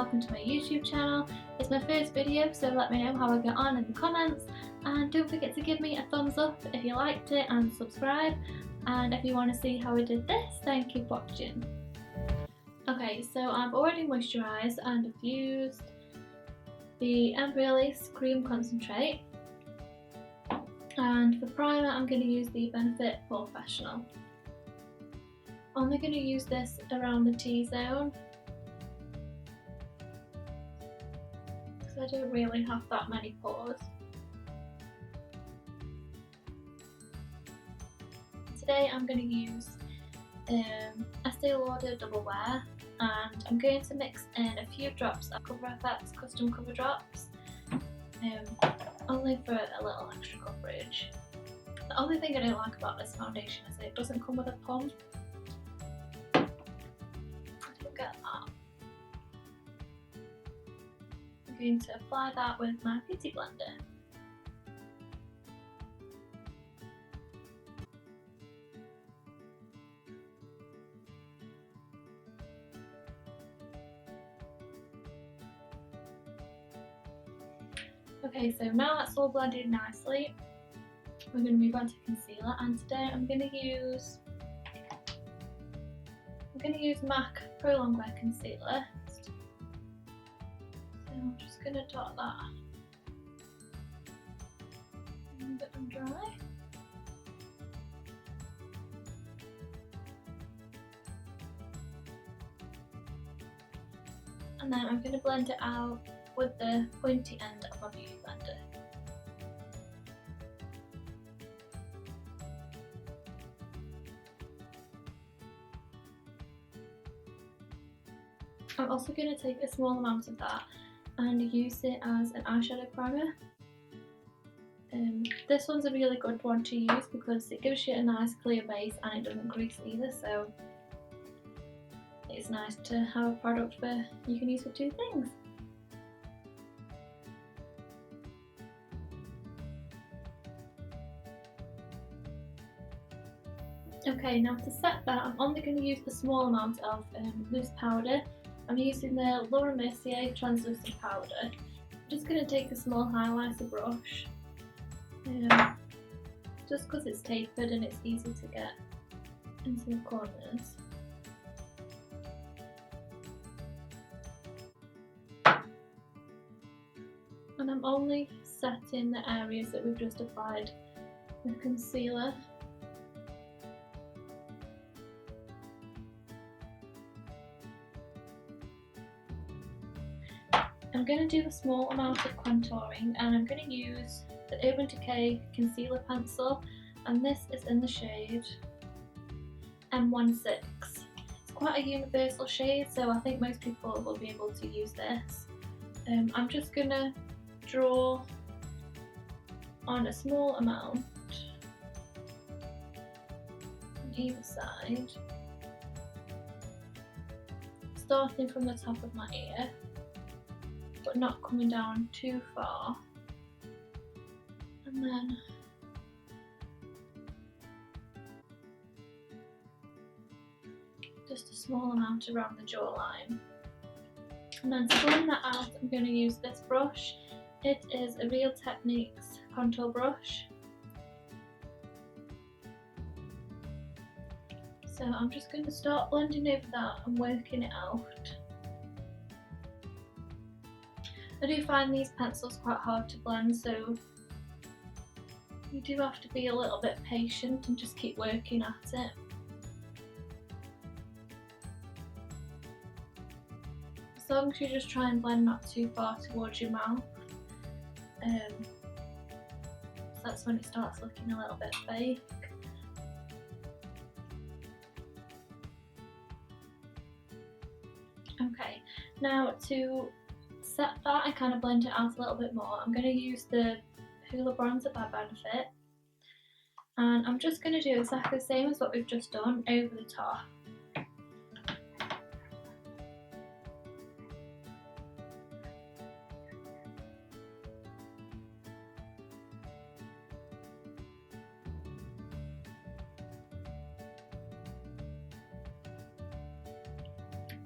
welcome to my YouTube channel. It's my first video, so let me know how I get on in the comments, and don't forget to give me a thumbs up if you liked it and subscribe, and if you want to see how I did this, then keep watching. Okay, so I've already moisturised and I've used the Embryolisse Cream Concentrate, and for primer I'm going to use the Benefit Pore-fessional. I'm only going to use this around the T-zone because I don't really have that many pores. Today I'm going to use Estee Lauder Double Wear, and I'm going to mix in a few drops of Cover FX Custom Cover Drops, only for a little extra coverage. The only thing I don't like about this foundation is that it doesn't come with a pump. I don't get that. I'm going to apply that with my beauty blender. Okay, so now that's all blended nicely, we're going to move on to concealer, and today I'm going to use MAC Pro Longwear Concealer. So I'm just going to dot that a bit and dry. And then I'm going to blend it out with the pointy end of my beauty blender. I'm also going to take a small amount of that and use it as an eyeshadow primer. This one's a really good one to use because it gives you a nice clear base and it doesn't grease either, so it's nice to have a product you can use for two things. Okay, now to set that, I'm only going to use a small amount of loose powder. I'm using the Lauder Mercier translucent powder. I'm just going to take a small highlighter brush, just because it's tapered and it's easy to get into the corners. And I'm only setting the areas that we've just applied with concealer. I'm going to do a small amount of contouring, and I'm going to use the Urban Decay concealer pencil, and this is in the shade M16. It's quite a universal shade, so I think most people will be able to use this. I'm just going to draw on a small amount on either side, starting from the top of my ear, but not coming down too far, and then just a small amount around the jawline. And then to blend that out, I'm going to use this brush. It is a Real Techniques contour brush. So I'm just going to start blending over that and working it out. I do find these pencils quite hard to blend, so you do have to be a little bit patient and just keep working at it. As long as you just try and blend not too far towards your mouth, so that's when it starts looking a little bit fake. Okay, now to set that and kind of blend it out a little bit more, I'm going to use the Hoola bronzer by Benefit, and I'm just going to do exactly the same as what we've just done over the top.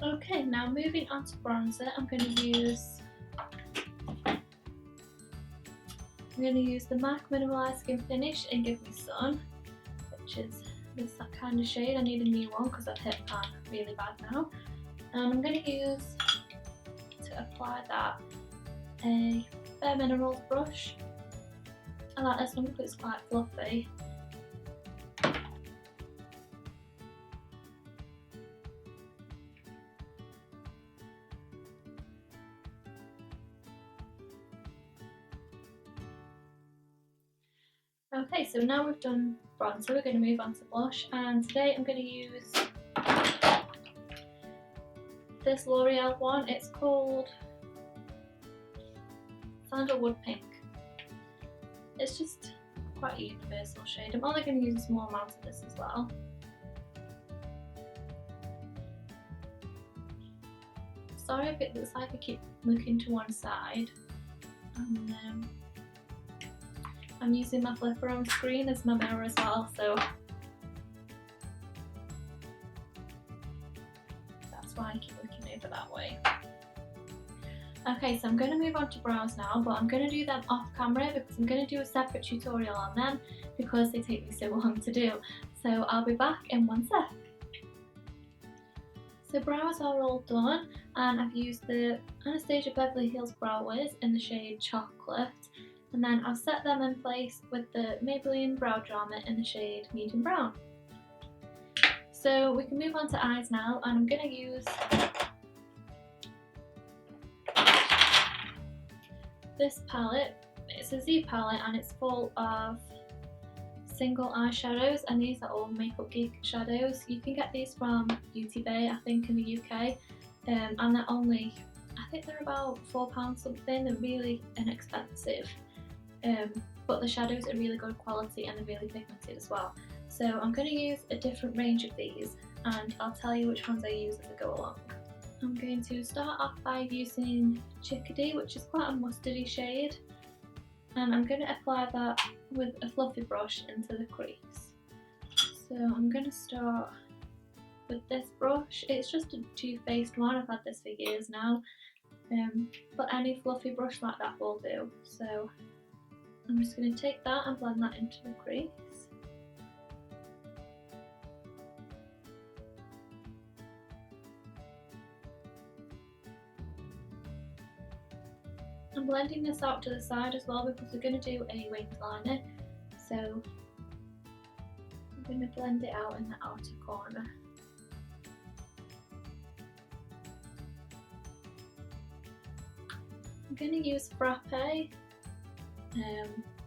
Okay, now moving on to bronzer, I'm going to use the MAC Mineralized Skin Finish in Give Me Sun, which is this kind of shade. I need a new one because I've hit pan really bad now. And I'm going to use, to apply that, a Bare Minerals brush. I like this one because it's quite fluffy. Okay, so now we've done bronzer, we're going to move on to blush, and today I'm going to use this L'Oreal one. It's called Sandalwood Pink. It's just quite a universal shade. I'm only going to use a small amount of this as well. Sorry if it looks like I keep looking to one side. And I'm using my flipper on screen as my mirror as well, so that's why I keep looking over that way. Okay, so I'm going to move on to brows now, but I'm going to do them off camera because I'm going to do a separate tutorial on them because they take me so long to do. So I'll be back in one sec. So brows are all done, and I've used the Anastasia Beverly Hills Brow Wiz in the shade Chocolate, and then I've set them in place with the Maybelline Brow Drama in the shade Medium Brown. So we can move on to eyes now, and I'm going to use this palette. It's a Z palette and it's full of single eyeshadows, and these are all Makeup Geek shadows. You can get these from Beauty Bay, I think, in the UK, and they're only, I think they're about £4 something. They're really inexpensive, but the shadows are really good quality and they're really pigmented as well. So I'm going to use a different range of these, and I'll tell you which ones I use as I go along. I'm going to start off by using Chickadee, which is quite a mustardy shade, and I'm going to apply that with a fluffy brush into the crease. So I'm going to start with this brush. It's just a two-faced one, I've had this for years now, but any fluffy brush like that will do. So I'm just going to take that and blend that into the crease. I'm blending this out to the side as well because we're going to do a winged liner, so I'm going to blend it out in the outer corner. I'm going to use Frappe,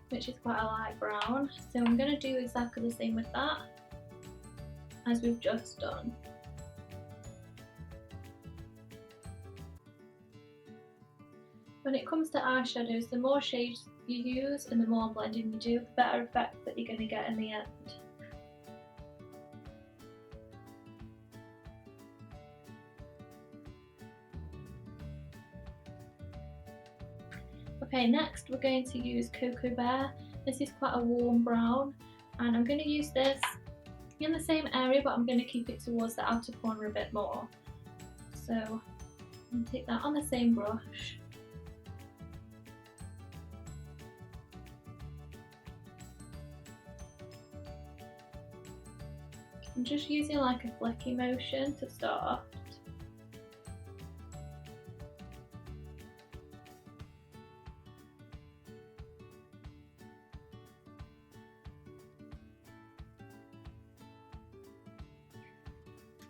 which is quite a light brown, so I'm going to do exactly the same with that as we've just done. When it comes to eyeshadows, the more shades you use and the more blending you do, the better effect that you're going to get in the end. Okay, next we're going to use Cocoa Bear. This is quite a warm brown, and I'm going to use this in the same area, but I'm going to keep it towards the outer corner a bit more. So I'm going to take that on the same brush. I'm just using like a flicky motion to start.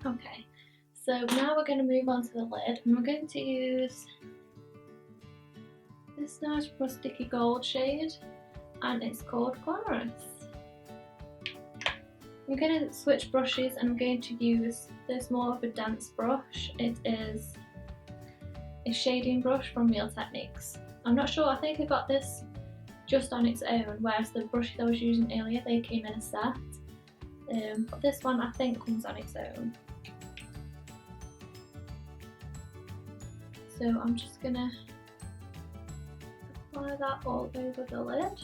Okay, so now we're going to move on to the lid, and we're going to use this nice rusticy gold shade, and it's called Glamorous. I'm going to switch brushes, and I'm going to use this more of a dense brush. It is a shading brush from Real Techniques. I'm not sure, I think I got this just on its own, whereas the brushes I was using earlier, they came in a set. But this one I think comes on its own. So I'm just going to apply that all over the lid.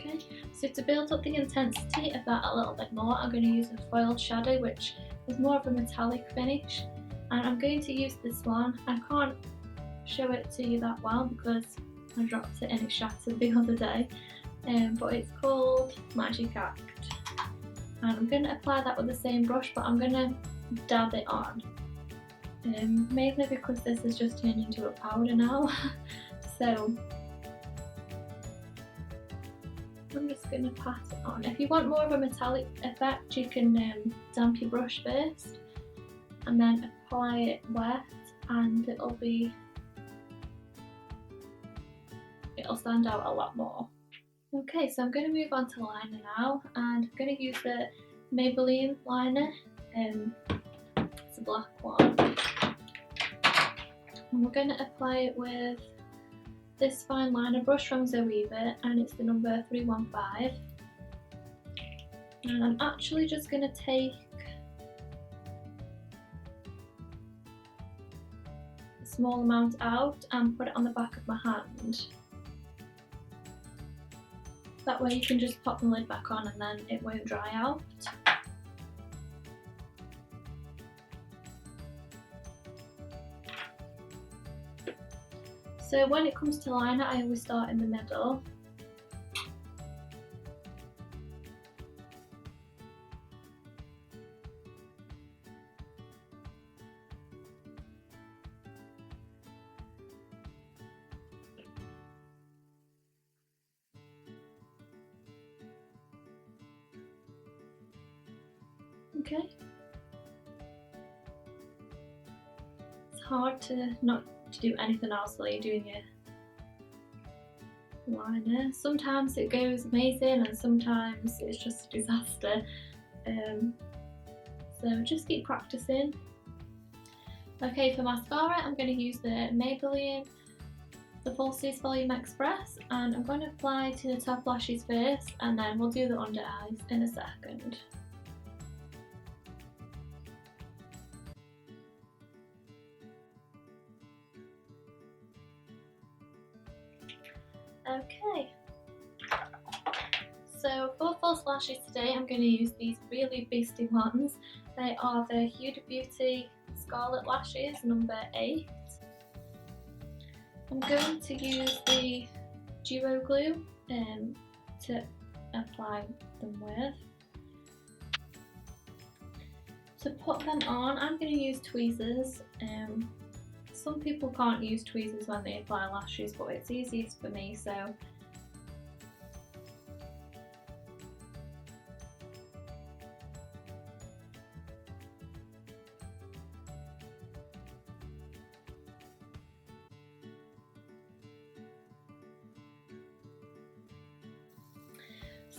Okay, so to build up the intensity of that a little bit more, I'm going to use a foiled shadow, which is more of a metallic finish, and I'm going to use this one. I can't show it to you that well because I dropped it and it shattered the other day, but it's called Magic Act, and I'm going to apply that with the same brush, but I'm going to dab it on, mainly because this has just turned into a powder now. So I'm just going to pat it on. If you want more of a metallic effect, you can damp your brush first and then apply it wet, and it'll stand out a lot more. Okay, so I'm going to move on to liner now, and I'm going to use the Maybelline liner. It's a black one, and we're going to apply it with this fine liner brush from Zoe, and it's the number 315. And I'm actually just going to take a small amount out and put it on the back of my hand. That way you can just pop the lid back on and then it won't dry out. So when it comes to liner, I always start in the middle. Okay. It's hard to not to do anything else while you're doing your liner. Sometimes it goes amazing and sometimes it's just a disaster. So just keep practicing. Okay, for mascara I'm going to use the Maybelline, the Falsies Volume Express, and I'm going to apply to the top lashes first, and then we'll do the under eyes in a second. Okay, so for false lashes today I'm going to use these really beastie ones. They are the Huda Beauty Scarlet Lashes number 8. I'm going to use the duo glue to apply them with. To put them on, I'm going to use tweezers. Some people can't use tweezers when they apply lashes, but it's easiest for me, so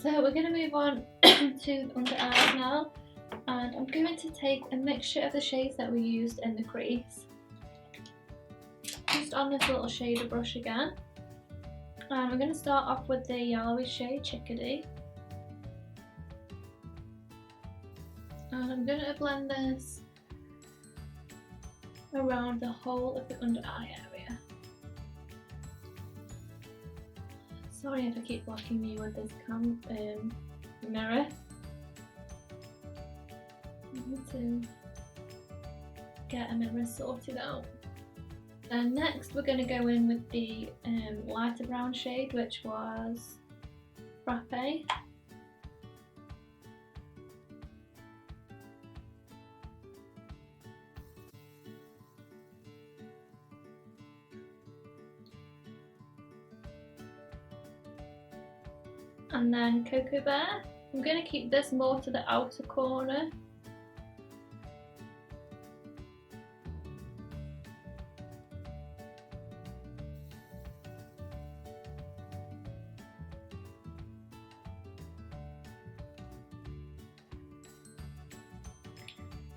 we're going to move on to under eyes now, and I'm going to take a mixture of the shades that we used in the crease, just on this little shader brush again, and we're going to start off with the yellowy shade Chickadee, and I'm going to blend this around the whole of the under eye area. Sorry if I keep blocking you with this mirror. I need to get a mirror sorted out. And next we're going to go in with the lighter brown shade, which was Frappe. And then Cocoa Bear. I'm going to keep this more to the outer corner.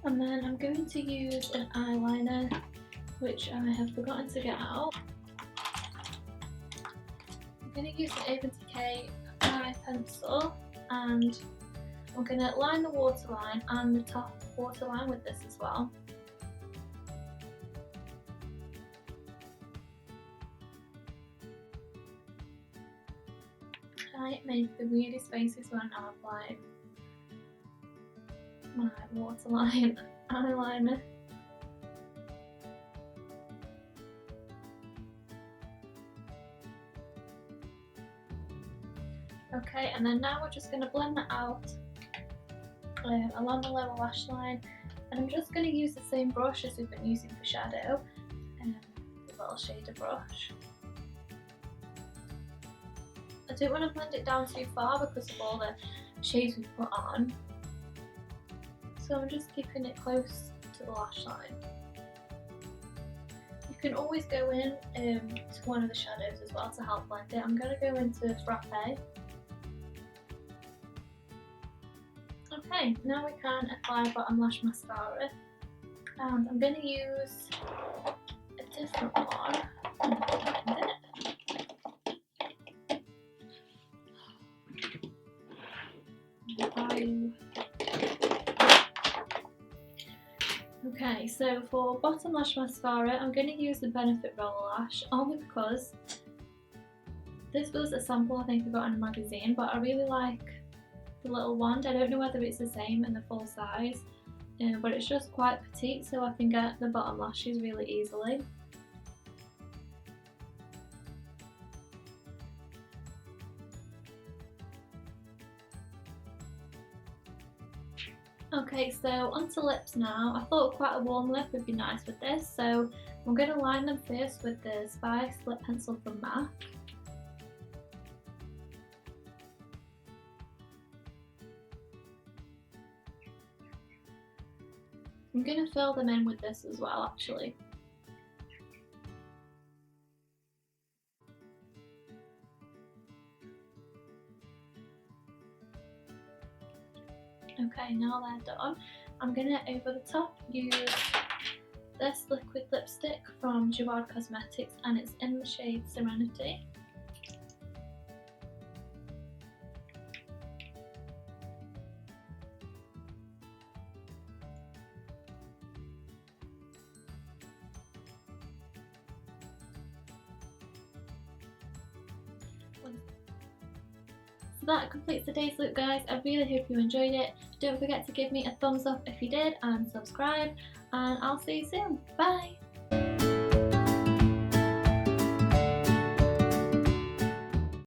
And then I'm going to use an eyeliner, which I have forgotten to get out. I'm going to use the Decay eye pencil, and I'm going to line the waterline and the top waterline with this as well. I make the weirdest faces when I'm applying my waterline eyeliner. Okay, and then now we're just going to blend that out along the lower lash line, and I'm just going to use the same brush as we've been using for shadow, the little shader brush. I don't want to blend it down too far because of all the shades we've put on, so I'm just keeping it close to the lash line. You can always go in to one of the shadows as well to help blend it. I'm going to go into Frappe. Okay, now we can apply bottom lash mascara, and I'm going to use a different one. Okay, so for bottom lash mascara, I'm going to use the Benefit Roller Lash, only because this was a sample I think I got in a magazine, but I really like the little wand. I don't know whether it's the same in the full size, but it's just quite petite, so I can get the bottom lashes really easily. Okay, so onto lips now. I thought quite a warm lip would be nice with this, so I'm going to line them first with the Spice lip pencil from MAC. I'm going to fill them in with this as well, actually. Okay, now they're done, I'm going to over the top use this liquid lipstick from Jouard Cosmetics, and it's in the shade Serenity. So that completes today's look, guys. I really hope you enjoyed it. Don't forget to give me a thumbs up if you did, and subscribe, and I'll see you soon. Bye!